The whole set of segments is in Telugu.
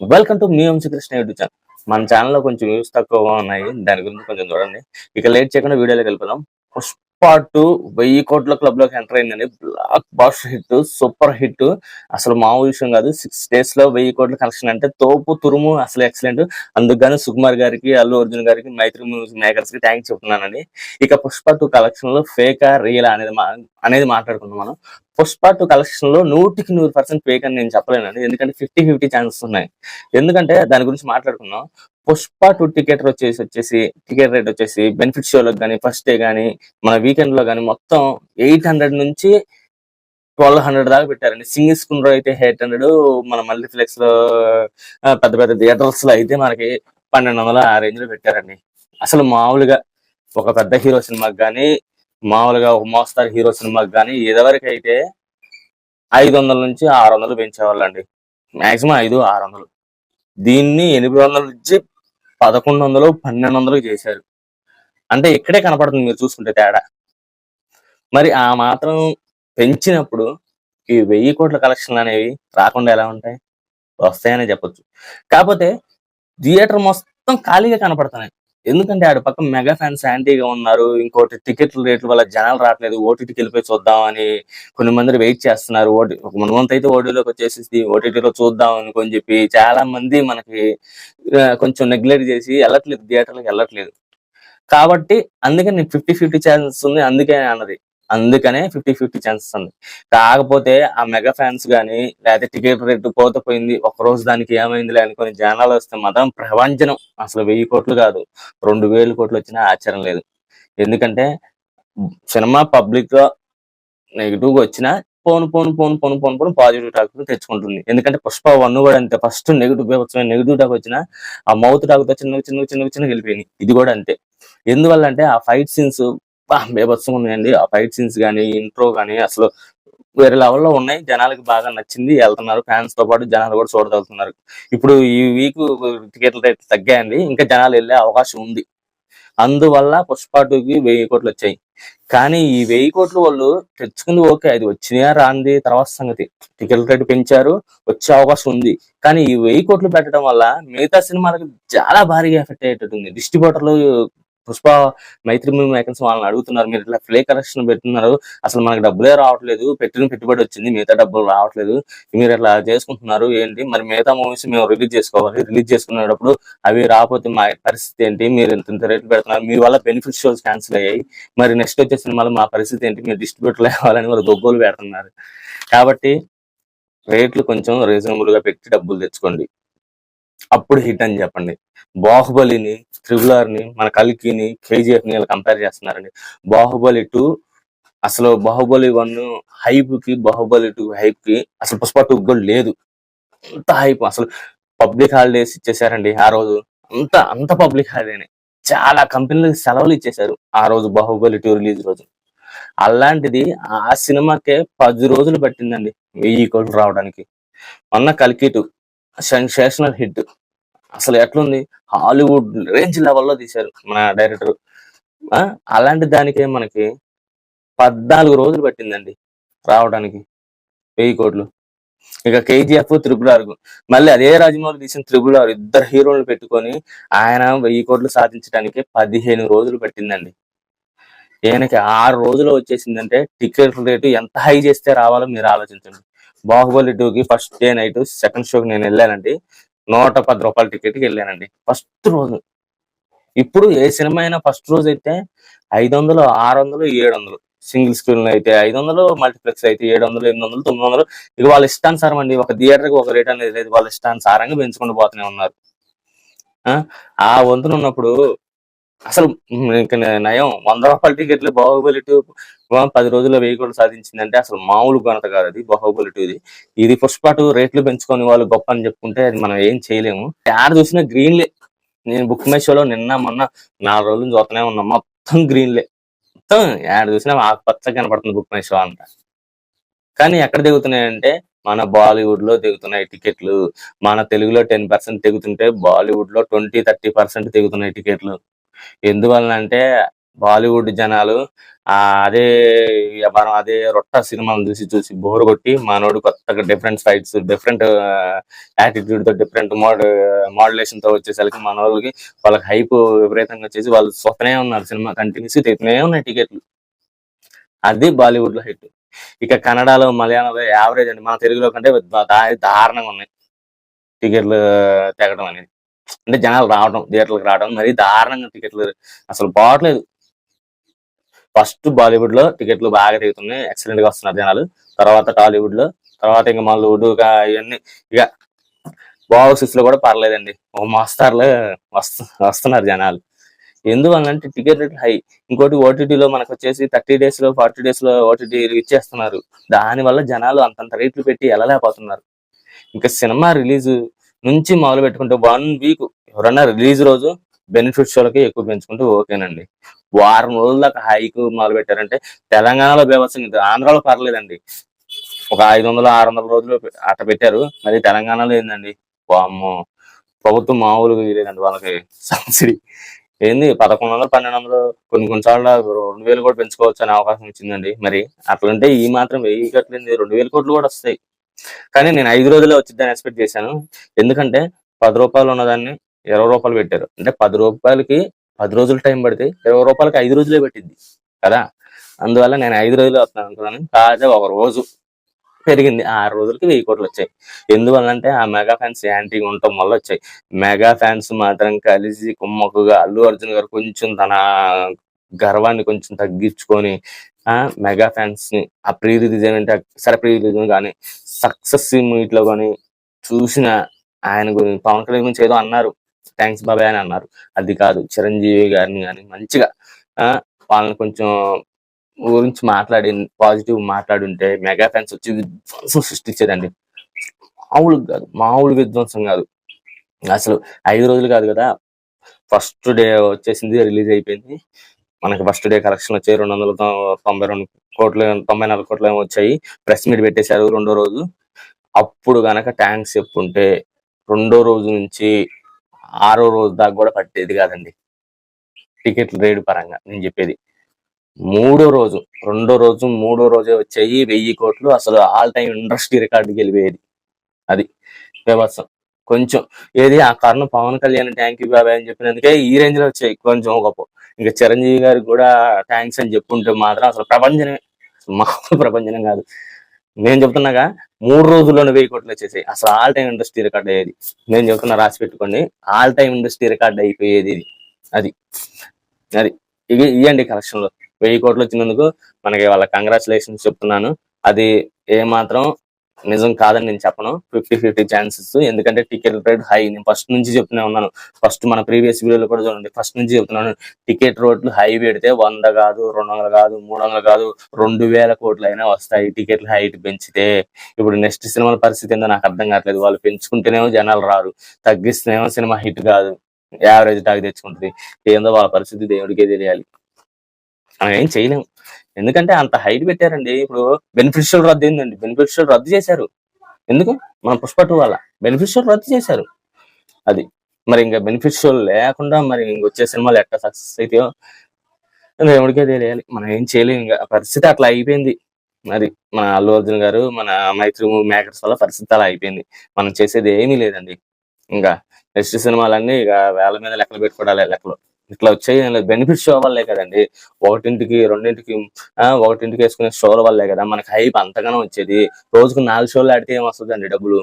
Welcome to me Vamsa Krishna YouTube channel. మన ఛానల్లో కొంచెం వ్యూస్ తక్కువగా ఉన్నాయి, దాని గురించి కొంచెం చూడండి. ఇక లేట్ చేయకుండా వీడియోలోకి వెళ్ళిపోదాం. పుష్ప 2 1000 కోట్ల క్లబ్ లోకి ఎంటర్ అయిందండి. Blockbuster hit, super hit. అసలు మామూలు విషయం కాదు. 6 days లో 1000 కోట్ల కలెక్షన్ అంటే తోపు తురుము, అసలు ఎక్సలెంట్. అందుకు సుకుమార్ గారికి, అల్లు అర్జున్ గారికి, మైత్రి మూవీస్ మేకర్స్ కి థ్యాంక్స్ చెప్తున్నానండి. ఇక పుష్ప 2 కలెక్షన్ లో ఫేకా రియల్ అనేది మాట్లాడుకుందాం మనం. పుష్ప 2 కలెక్షన్ లో 100% ఫేక్ అని నేను చెప్పలేనండి, ఎందుకంటే 50-50 ఛాన్సెస్ ఉన్నాయి. ఎందుకంటే దాని గురించి మాట్లాడుకున్నాం. పుష్ప 2 టికెట్ రేట్ వచ్చేసి బెనిఫిట్ షోలకు కానీ, ఫస్ట్ డే కానీ, మన వీకెండ్ లో కానీ మొత్తం 800 నుంచి 1200 దాకా పెట్టారండి. సింగిల్ స్క్రీన్ లో అయితే 800, మన మల్టీప్లెక్స్ లో పెద్ద పెద్ద థియేటర్స్ లో అయితే మనకి 1200 ఆ రేంజ్ లో పెట్టారండి. అసలు మామూలుగా ఒక పెద్ద హీరో సినిమాకి కానీ, మామూలుగా ఒక మోస్తారు హీరో సినిమాకి కానీ ఇదివరకు అయితే 500 నుంచి 600 పెంచేవాళ్ళండి. మాక్సిమం 500-600. దీన్ని 800 నుంచి 1100, 1200 చేశారు. అంటే ఇక్కడే కనపడుతుంది మీరు చూసుకుంటే తేడా. మరి ఆ మాత్రం పెంచినప్పుడు ఈ 1000 కోట్ల కలెక్షన్లు అనేవి రాకుండా ఎలా ఉంటాయి? వస్తాయనే చెప్పొచ్చు. కాకపోతే థియేటర్ మొత్తం ఖాళీగా కనపడుతున్నాయి. ఎందుకంటే ఆడ పక్క మెగా ఫ్యాన్స్ యాంటీగా ఉన్నారు. ఇంకోటి టికెట్ల రేట్ల వల్ల జనాలు రావట్లేదు, ఓటీటీకి వెళ్ళిపోయి చూద్దాం అని కొన్ని మంది వెయిట్ చేస్తున్నారు. మనమంతా అయితే ఓటీలోకి వచ్చేసి ఓటీటీలో చూద్దాం అనుకొని చెప్పి చాలా మంది మనకి కొంచెం నెగ్లెక్ట్ చేసి వెళ్ళట్లేదు, థియేటర్లకు వెళ్ళట్లేదు. కాబట్టి అందుకని 50-50 ఛాన్సెస్ ఉంది. అందుకనే 50-50 ఛాన్సెస్ ఉంది. కాకపోతే ఆ మెగా ఫ్యాన్స్ కానీ, లేకపోతే టికెట్ రేటు పోయింది ఒక రోజు దానికి ఏమైంది అనుకుని జనాలు వస్తే మాత్రం ప్రపంచం అసలు 1000 కోట్లు కాదు, 2000 కోట్లు వచ్చినా ఆశ్చర్యం లేదు. ఎందుకంటే సినిమా పబ్లిక్ లో నెగిటివ్ గా వచ్చినా పోను పాజిటివ్ టాక్ తెచ్చుకుంటుంది. ఎందుకంటే పుష్ప 1 కూడా అంతే. ఫస్ట్ నెగిటివ్ టాక్ వచ్చినా ఆ మౌత్ టాక్ తో చిన్న వెళ్ళిపోయింది. ఇది కూడా అంతే. ఎందువల్ల అంటే ఆ ఫైట్ సీన్స్ బేభత్సంగా ఉన్నాయండి. ఆ ఫైట్ సీన్స్ కానీ, ఇంట్రో కానీ అసలు వేరే లెవెల్లో ఉన్నాయి. జనాలకి బాగా నచ్చింది, వెళ్తున్నారు. ఫ్యాన్స్ తో పాటు జనాలు కూడా చూడగలుగుతున్నారు. ఇప్పుడు ఈ వీక్ టికెట్ల రేట్లు తగ్గాయండి, ఇంకా జనాలు వెళ్ళే అవకాశం ఉంది. అందువల్ల పుష్ప 2కి 1000 కోట్లు వచ్చాయి. కానీ ఈ 1000 కోట్లు వాళ్ళు తెచ్చుకుంది ఓకే, అది వచ్చినాయా రాంది తర్వాత సంగతి. టికెట్ రేటు పెంచారు, వచ్చే అవకాశం ఉంది. కానీ ఈ 1000 కోట్లు పెట్టడం వల్ల మిగతా సినిమాలకు చాలా భారీగా ఎఫెక్ట్ అయ్యేటట్టుంది. డిస్ట్రిబ్యూటర్లు పుష్ప మైత్రి మూవీ మేకర్స్ వాళ్ళని అడుగుతున్నారు, మీరు ఇట్లా ఫ్లే కలెక్షన్ పెడుతున్నారు, అసలు మనకి డబ్బులే రావట్లేదు, పెట్టిన పెట్టుబడి వచ్చింది, మిగతా డబ్బులు రావట్లేదు, మీరు ఇట్లా చేసుకుంటున్నారు ఏంటి? మరి మిగతా మూవీస్ మేము రిలీజ్ చేసుకోవాలి, రిలీజ్ చేసుకునేటప్పుడు అవి రాకపోతే మా పరిస్థితి ఏంటి? మీరు ఇంత రేట్లు పెడుతున్నారు, మీ వల్ల బెనిఫిట్ షోస్ క్యాన్సిల్ అయ్యాయి, మరి నెక్స్ట్ వచ్చే సినిమాలో మా పరిస్థితి ఏంటి? మీరు డిస్ట్రిబ్యూటర్లు ఇవ్వాలని వాళ్ళు దొబ్బోలు పెడుతున్నారు. కాబట్టి రేట్లు కొంచెం రీజనబుల్ గా పెట్టి డబ్బులు తెచ్చుకోండి, అప్పుడు హిట్ అని చెప్పండి. బాహుబలిని, త్రిబుల్-ఆర్ని, మన కల్కిని, కేజీఎఫ్ ని కంపేర్ చేస్తున్నారండి. బాహుబలి 2 అసలు బాహుబలి 1 హైప్ కి, బాహుబలి 2 హైప్ కి అసలు పుష్ప 2 కూడా లేదు. అంత హైప్. అసలు పబ్లిక్ హాలిడేస్ ఇచ్చేసారండి ఆ రోజు. అంత పబ్లిక్ హాలిడేనే. చాలా కంపెనీలకు సెలవులు ఇచ్చేసారు ఆ రోజు, బాహుబలి 2 రిలీజ్ రోజు. అలాంటిది ఆ సినిమాకే 10 రోజులు పట్టిందండి 1000 కోట్లు రావడానికి. మొన్న కల్కి 2 సెన్సేషనల్ హిట్. అసలు ఎట్లుంది, హాలీవుడ్ రేంజ్ లెవెల్లో తీశారు మన డైరెక్టర్. అలాంటి దానికే మనకి 14 రోజులు పట్టిందండి రావడానికి 1000 కోట్లు. ఇక కేజీఎఫ్, త్రిబుల్-ఆర్, మళ్ళీ అదే రాజమౌళి తీసిన త్రిబుల్-ఆర్, ఇద్దరు హీరోలు పెట్టుకొని ఆయన 1000 కోట్లు సాధించడానికి 15 రోజులు పట్టిందండి. ఈయనకి 6 రోజులు వచ్చేసిందంటే టికెట్ రేటు ఎంత హై చేస్తే రావాలో మీరు ఆలోచించండి. బాహుబలి 2కి ఫస్ట్ డే నైట్ సెకండ్ షోకి నేను వెళ్ళానండి. 110 రూపాయల టికెట్కి వెళ్ళానండి ఫస్ట్ రోజు. ఇప్పుడు ఏ సినిమా అయినా ఫస్ట్ రోజు అయితే 500, 600, 700, సింగిల్ స్క్రీన్ లో అయితే 500, మల్టీప్లెక్స్ అయితే 700, 800, 900. ఇక వాళ్ళ ఇష్టానుసారం అండి. ఒక థియేటర్కి ఒక రేట్ అనేది లేదు, వాళ్ళ ఇష్టానుసారంగా పెంచుకుంటూ పోతూనే ఉన్నారు. ఆ వంతున ఉన్నప్పుడు అసలు ఇంకా నయం 100 రూపాయల టికెట్లు బాహుబలి 2 10 రోజుల్లో 1000 కోట్లు సాధించిందంటే అసలు మామూలు ఘనత కాదు అది బాహుబలి 2. ఇది పుష్ప 2 రేట్లు పెంచుకొని వాళ్ళు గొప్ప అని చెప్పుకుంటే అది మనం ఏం చేయలేము. యాడ చూసినా గ్రీన్లే. నేను బుక్ మై షోలో నిన్న మొన్న 4 రోజులు చూస్తూనే ఉన్నా, మొత్తం గ్రీన్లే. మొత్తం యాడ చూసినా పచ్చగా కనపడుతుంది బుక్ మై షో అంతా. కానీ ఎక్కడ దిగుతున్నాయంటే మన బాలీవుడ్ లో దిగుతున్నాయి టికెట్లు. మన తెలుగులో 10% దిగుతుంటే బాలీవుడ్ లో 20-30% దిగుతున్నాయి టికెట్లు. ఎందువలన అంటే బాలీవుడ్ జనాలు ఆ అదే మనం అదే రొట్ట సినిమాలు చూసి చూసి బోర్ కొట్టి మనోడు కొత్తగా డిఫరెంట్ ఫైట్స్, డిఫరెంట్ యాటిట్యూడ్ తో, డిఫరెంట్ మోడ్యులేషన్ తో వచ్చేసరికి మన వాళ్ళకి హైప్ విపరీతంగా వచ్చేసి వాళ్ళు చూస్తూనే ఉన్నారు, సినిమా కంటిన్యూస్ తిరుగుతూనే ఉన్నాయి టికెట్లు. అది బాలీవుడ్ లో హిట్. ఇక కన్నడలో, మలయాళంలో యావరేజ్ అండి. మన తెలుగులో కంటే దారుణంగా ఉన్నాయి టికెట్లు తెగడం అనేది. అంటే జనాలు రావడం, థియేటర్లకు రావడం మరీ దారుణంగా టికెట్లు అసలు పోవట్లేదు. ఫస్ట్ బాలీవుడ్ లో టికెట్లు బాగా తిరుగుతున్నాయి, ఎక్సలెంట్ గా వస్తున్నారు జనాలు. తర్వాత టాలీవుడ్ లో, తర్వాత ఇంకా మల్లూడ్ ఇవన్నీ ఇక బాక్సెస్ లో కూడా పర్లేదండి, ఒక మోస్తారులో వస్తున్నారు జనాలు. ఎందువల్లంటే టికెట్ రేట్ హై. ఇంకోటి ఓటీటీలో మనకు వచ్చేసి 30 days లో 40 days లో ఓటీటీ ఇచ్చేస్తున్నారు. దాని వల్ల జనాలు అంతంత రేట్లు పెట్టి వెళ్ళలేకపోతున్నారు. ఇంకా సినిమా రిలీజ్ నుంచి మొదలు పెట్టుకుంటే 1 week ఎవరన్నా రిలీజ్ రోజు బెనిఫిట్ షోలకి ఎక్కువ పెంచుకుంటే ఓకేనండి. వారం రోజుల దాకా హైక్ మొదలు పెట్టారంటే తెలంగాణలో బేవత్సం, ఆంధ్రాలో పర్లేదండి. ఒక 500-600 రోజులు అట్ట పెట్టారు. మరి తెలంగాణలో ఏందండి, వామ్మో ప్రభుత్వం మామూలుగా లేదండి. వాళ్ళకి సబ్సిడీ ఏంది 1100, 1200, కొన్ని సార్లు 2000 కూడా పెంచుకోవచ్చు అనే అవకాశం ఇచ్చిందండి. మరి అట్లంటే ఈ మాత్రం 1000 కట్టింది 2000 కోట్లు కూడా వస్తాయి. కానీ నేను 5 రోజులే వచ్చిద్దని ఎక్స్పెక్ట్ చేశాను. ఎందుకంటే 10 రూపాయలు ఉన్నదాన్ని 20 రూపాయలు పెట్టారు. అంటే 10 రూపాయలకి 10 రోజులు టైం పడితే 20 రూపాయలకి 5 రోజులే పెట్టింది కదా. అందువల్ల నేను 5 రోజులు వస్తున్నాను అనుకున్నాను. కాదే ఒక రోజు పెరిగింది, 6 రోజులకి 1000 కోట్లు వచ్చాయి. ఎందువల్లంటే ఆ మెగా ఫ్యాన్స్ యాంటీగా ఉండటం వల్ల వచ్చాయి. మెగా ఫ్యాన్స్ మాత్రం కలిసి కుమ్మక్కుగా అల్లు అర్జున్ గారు కొంచెం తన గర్వాన్ని కొంచెం తగ్గించుకొని మెగా ఫ్యాన్స్ ని ఆ ప్రీ రిలీజ్ అంటే సరే ప్రీ రిలీజ్ కానీ సక్సెస్ మీట్ లో కానీ చూసిన ఆయన గురించి, పవన్ కళ్యాణ్ గురించి ఏదో అన్నారు, థ్యాంక్స్ బాబాయ్ అని అన్నారు. అది కాదు, చిరంజీవి గారిని కానీ మంచిగా వాళ్ళని కొంచెం గురించి పాజిటివ్ మాట్లాడుంటే మెగా ఫ్యాన్స్ వచ్చి విధ్వంసం సృష్టించేదండి. మామూలు విధ్వంసం కాదు అసలు. 5 రోజులు కాదు కదా, ఫస్ట్ డే వచ్చేసింది, రిలీజ్ అయిపోయింది. మనకి ఫస్ట్ డే కలెక్షన్ వచ్చాయి 292 కోట్లు, 94 కోట్లు ఏమో వచ్చాయి. ప్రెస్ మీట్ పెట్టేశారు రెండో రోజు. అప్పుడు గనక ట్యాంక్స్ చెప్పుంటే రెండో రోజు నుంచి 6వ రోజు దాకా కూడా పట్టేది కాదండి టికెట్లు రేటు పరంగా. నేను చెప్పేది రెండో రోజు మూడో రోజే వచ్చాయి 1000 కోట్లు. అసలు ఆల్ టైమ్ ఇండస్ట్రీ రికార్డుకి వెళ్ళిపోయేది. అది వ్యవస్థ కొంచెం ఏది ఆ కారణం పవన్ కళ్యాణ్ థ్యాంక్ యూ బాబాయ్ అని చెప్పినందుకే ఈ రేంజ్ లో వచ్చాయి కొంచెం గొప్ప. ఇంకా చిరంజీవి గారికి కూడా థ్యాంక్స్ అని చెప్పుంటే మాత్రం అసలు ప్రపంచమే, మామూలు ప్రపంచం కాదు. నేను చెప్తున్నాగా 3 రోజుల్లోనే 1000 కోట్లు వచ్చేసాయి. అసలు ఆల్ టైమ్ ఇండస్ట్రీ రికార్డ్ అయ్యేది. నేను చెప్తున్నా, రాసి పెట్టుకోండి, ఆల్ టైమ్ ఇండస్ట్రీ రికార్డ్ అయిపోయేది ఇది. అది ఇవ్వండి కలెక్షన్ లో 1000 కోట్లు వచ్చినందుకు మనకి వాళ్ళ కంగ్రాచులేషన్స్ చెప్తున్నాను. అది ఏమాత్రం నిజం కాదని నేను చెప్పను, 50-50 ఛాన్సెస్. ఎందుకంటే టికెట్ రేట్ హై. నేను ఫస్ట్ నుంచి చెప్తూనే ఉన్నాను, ఫస్ట్ మన ప్రీవియస్ వీడియోలో కూడా చూడండి, ఫస్ట్ నుంచి చెప్తున్నాను. టికెట్ రేట్లు హై పెడితే 100 కాదు, 200 కాదు, 300 కాదు, 2000 కోట్లు అయినా వస్తాయి టికెట్లు హైట్ పెంచితే. ఇప్పుడు నెక్స్ట్ సినిమాల పరిస్థితి ఏందో నాకు అర్థం కావట్లేదు. వాళ్ళు పెంచుకుంటేనేమో జనాలు రారు, తగ్గిస్తేనేమో సినిమా హిట్ కాదు, యావరేజ్ టాక్ తెచ్చుకుంటుంది. ఏందో వాళ్ళ పరిస్థితి దేవుడికే తెలియాలి, మనం ఏం చేయలేము. ఎందుకంటే అంత హైట్ పెట్టారండి. ఇప్పుడు బెనిఫిషియల్ రద్దు ఏందండి, బెనిఫిషియల్ రద్దు చేశారు. ఎందుకు? మన పుష్ప 2 వల్ల బెనిఫిషియల్ రద్దు చేశారు. అది మరి ఇంకా బెనిఫిషియల్ లేకుండా మరి వచ్చే సినిమాలు ఎట్లా సక్సెస్ అయితాయో దేవుడికే తెలియాలి, మనం ఏం చేయలేము. ఇంకా పరిస్థితి అట్లా అయిపోయింది. మరి మన అల్లు అర్జున్ గారు, మన మైత్రి మేకర్స్ వల్ల పరిస్థితి అలా అయిపోయింది. మనం చేసేది ఏమీ లేదండి. ఇంకా నెక్స్ట్ సినిమాలన్నీ ఇక వేల మీద లెక్కలు పెట్టుకోవడాలి. లెక్కలు ఇట్లా వచ్చాయి బెనిఫిట్ షో వల్లే కదండి. ఒకటింటికి వేసుకునే షోల వల్లే కదా మనకి హైప్ అంతగానో వచ్చేది. రోజుకు 4 షోలు ఆడితే ఏం వస్తుందండి డబ్బులు?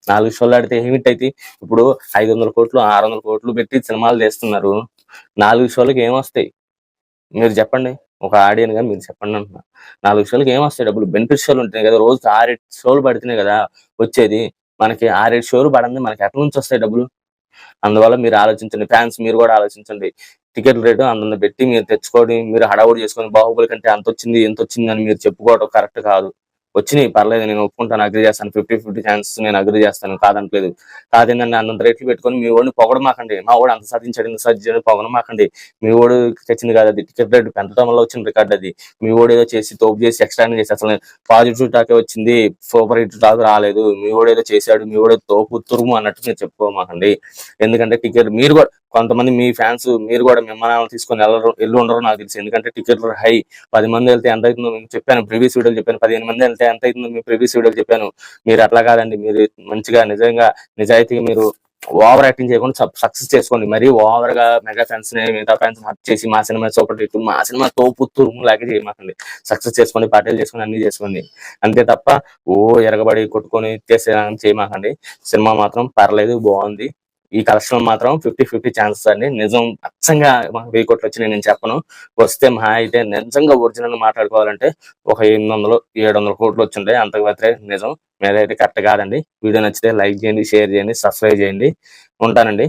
4 షోలు ఆడితే ఏమిట్ అయితే ఇప్పుడు 500 కోట్లు 600 కోట్లు పెట్టి సినిమాలు తీస్తున్నారు. 4 షోలకి ఏమొస్తాయి మీరు చెప్పండి? ఒక ఆడియన్ గా మీరు చెప్పండి అంటున్నా. 4 షోలకి ఏమొస్తాయి డబ్బులు? బెనిఫిట్ షోలు ఉంటాయి కదా, రోజుకి 6-8 షోలు పడితేనే కదా వచ్చేది. మనకి 6-8 షోలు పడంది, మనకి ఎట్ల నుంచి వస్తాయి డబ్బులు? అందువల్ల మీరు ఆలోచించండి, ఫ్యాన్స్ మీరు కూడా ఆలోచించండి. టికెట్ రేటు అంత పెట్టి మీరు తెచ్చుకోవడం, మీరు హడావుడి చేసుకొని బాహుబలి కంటే అంత వచ్చింది ఎంత వచ్చింది అని మీరు చెప్పుకోవడం కరెక్ట్ కాదు. వచ్చినాయి పర్లేదు, నేను ఒప్పుకుంటాను, అగ్రి చేస్తాను, 50-50 ఛాన్స్ నేను అగ్రి చేస్తాను, కాదనట్లేదు. కాదేంటండి అంత రేట్లు పెట్టుకొని మీ వాడిని పొగడమాకండి. మా వాడు అంత సాధించాడు ఇంత సాధించాడు పొగడమాకండి. మీ వాడు తెచ్చింది కాదు అది, టికెట్ రేటు పెంచడం వల్ల వచ్చిన రికార్డ్ అది. మీ వాడు ఏదో చేసి తోపు చేసి ఎక్స్ట్రా చేసి అసలు పాజిటివ్ టాకే వచ్చింది, సూపర్ హిట్ టాక్ రాలేదు. మీ వాడు ఏదో చేశాడు, మీ వాడు తోపు తురుము అన్నట్టు మీరు చెప్పుకోమాకండి. ఎందుకంటే టికెట్ మీరు కూడా కొంతమంది మీ ఫ్యాన్స్ మీరు కూడా మిమ్మల్ని తీసుకొని వెళ్ళి ఉండరు నాకు తెలుసు. ఎందుకంటే టికెట్లు హై, 10 మంది వెళ్తే ఎంత అవుతుందో మీకు చెప్పాను, ప్రీవియస్ వీడియోలు చెప్పాను. 15 మంది వెళ్తే ఎంత అవుతుందో మీ ప్రీవియస్ వీడియోలు చెప్పాను. మీరు అట్లా కాదండి, మీరు మంచిగా నిజంగా నిజాయితీగా మీరు ఓవర్ యాక్టింగ్ చేయకుండా సక్సెస్ చేసుకోండి. మరీ ఓవర్ గా మెగా ఫ్యాన్స్ ని మిగతా ఫ్యాన్స్ హట్ చేసి మా సినిమా సూపర్ హిట్, మా సినిమా తోపు తురుము లాగే చేయమాకండి. సక్సెస్ చేసుకోండి, పార్టీలు చేసుకోండి, అన్ని చేసుకోండి. అంతే తప్ప ఓ ఎరగబడి కొట్టుకొని చేయమాకండి. సినిమా మాత్రం పర్లేదు, బాగుంది. ఈ కలెక్షన్ మాత్రం 50-50 ఛాన్సెస్ అండి. నిజం అచ్చంగా 1000 కోట్లు వచ్చి నేను చెప్పను. వస్తే మహా అయితే నిజంగా ఒరిజినల్ మాట్లాడుకోవాలంటే ఒక 800-700 కోట్లు వచ్చిండే, అంతకు వ్యతిరేక నిజం. మీదైతే కరెక్ట్ కాదండి. వీడియో నచ్చితే లైక్ చేయండి, షేర్ చేయండి, సబ్స్క్రైబ్ చేయండి. ఉంటానండి.